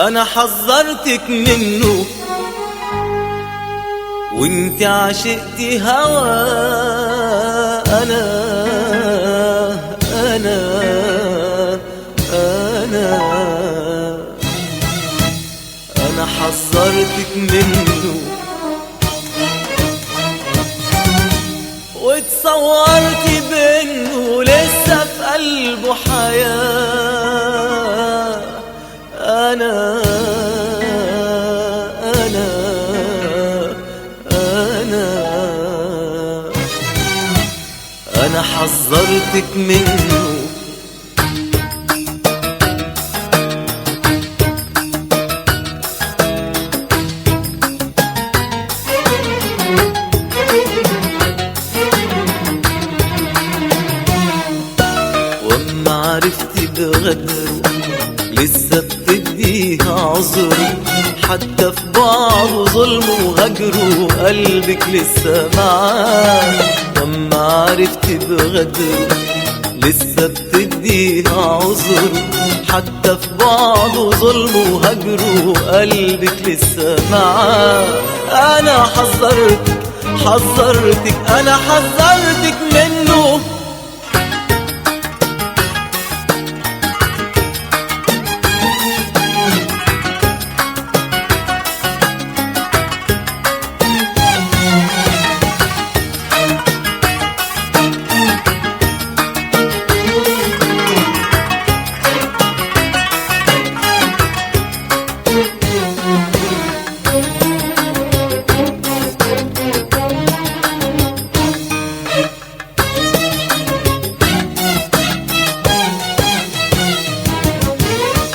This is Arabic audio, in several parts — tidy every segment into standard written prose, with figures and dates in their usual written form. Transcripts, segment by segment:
انا حذرتك منه وانت عشقتي هوا. انا حذرتك منه وتصورتي بانه لسه في قلبه حياة. انا حذرتك منه. وأما عرفتي بغدره لسه بتديها عذره، حتى في بعضه ظلمه وهجره قلبك لسه معاه. وأما عرفتي بغدره لسه بتديها عذره، حتى في بعضه ظلمه وهجره قلبك لسه معاه. أنا حذرتك أنا حذرتك منه.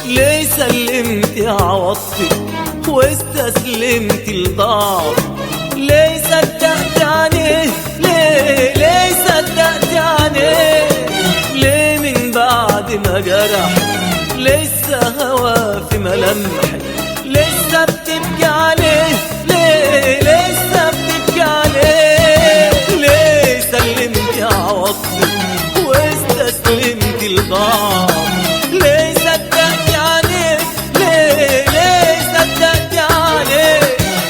ليه سلمتي عواطفك واستسلمتي لضعف؟ ليه صدقتي عينيه؟ ليه صدقتي عينيه؟ ليه من بعد ما جرح لسه هوا في ملامحك؟ لسه بتبكي عليه؟ ليه لسه بتبكي عليه؟ ليه سلمتي عواطفك واستسلمتي لضعف؟ ليه صدقتي عليه؟ ليه صدقتي عليه؟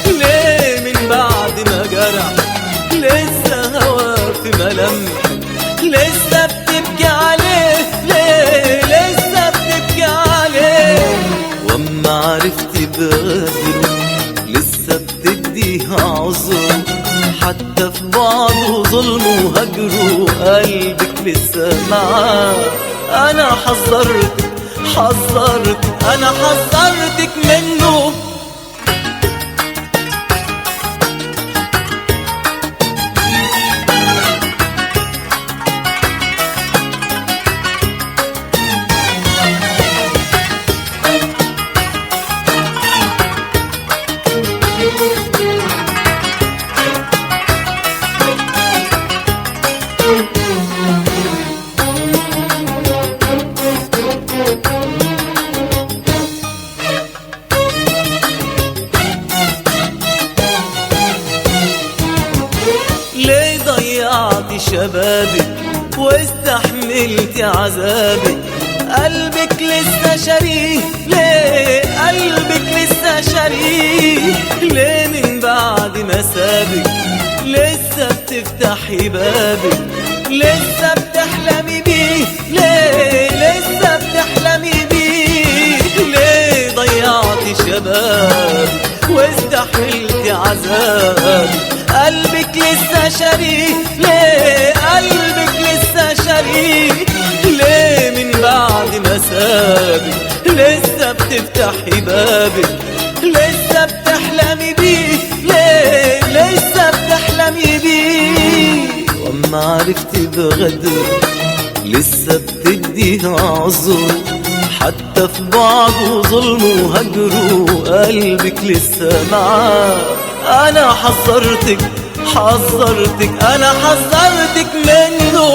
ليه من بعد ما جرح لسه هوا في ملامحك؟ لسه بتبكي عليه؟ ليه لسه بتبكي عليه؟ واما عرفتي بغدره لسه بتديها عذره، حتى في بعضه ظلمه وهجره قلبك لسه معاه. انا حذرتك انا حذرتك منه. ليه ضيعتي شبابك واستحملتي عذابك؟ قلبك لسه شريك؟ ليه قلبك لسه شريك؟ ليه من بعد ما سابك لسه بتفتحي بابك؟ لسه بتحلمي بيه؟ ليه لسه بتحلمي بيه؟ ليه ضيعتي شبابك واستحملتي عذابك؟ قلبك لسه شريك؟ ليه قلبك لسه شريك؟ ليه من بعد ما سابك لسه بتفتحي بابك؟ لسه بتحلمي بيه؟ ليه لسه بتحلمي بيه؟ واما عرفتي بغدره لسه بتديها عذره، حتى في بعضه ظلمه وهجره قلبك لسه معاه. انا حذرتك انا حذرتك منه.